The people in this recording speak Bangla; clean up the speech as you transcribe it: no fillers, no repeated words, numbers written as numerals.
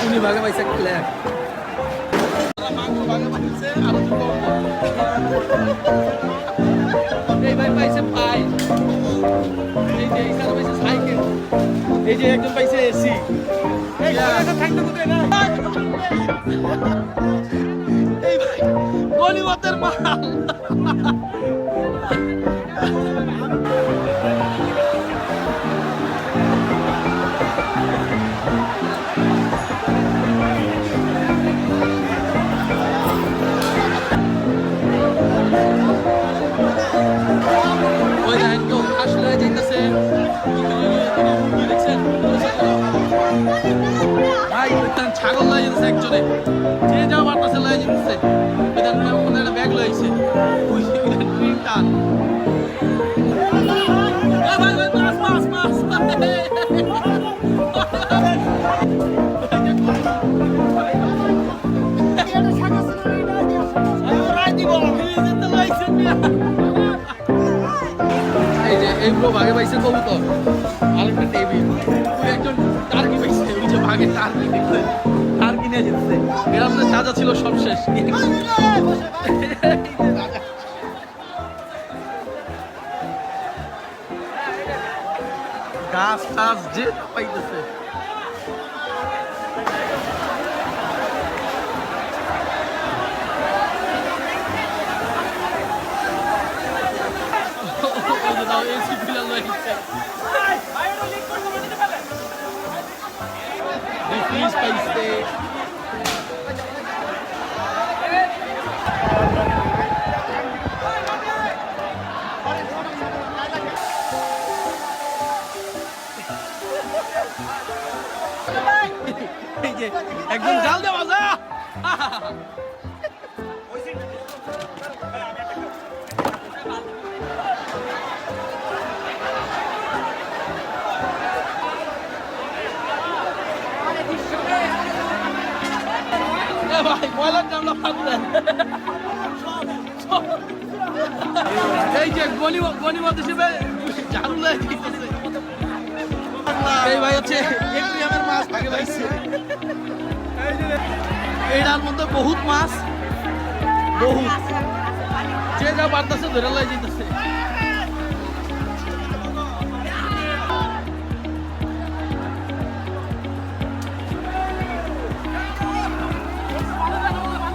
উনি ভাগে পাইছে ক্ল্যাব এই ভাই পাইছে পাই এই যে এইখানে পাইছে সাইকেল এই যে একজন পাইছে এসি এই থাকতে কোথায় না এই ভাই গলিবতের মাল ছাগল লয়ে যেতেছে একজনে যে যাও বাড়তেছে লয়ে যেতেছে একটা ব্যাগ লয়েছে ওই টান এই যে এইগুলো ভাগে পাইছে কবুতর আরেকটা টেবিল ওই একজন টার্কি পাইছে ওই যে ভাগে টার্কি দেখলে টার্কি নিয়ে যেতেছে এর আপনার যা যা ছিল সব শেষ গাছ টাছ যে পাইতেছে এসি ফিলাল হয়েছে ফ্রিজ পাইছে এই যে একদম জাল দেওয়া যা ভাই ময়লার জামলা ফাঁকলেন এই যে গনিমত হিসেবে ঝাড়ু লাগে এই ভাই হচ্ছে একুরিয়ামের মাছ ভাগে পাইছে এইটার মধ্যে বহুত মাছ বহুত যে যা বাড়তেছে ধরে লাই যেতেছে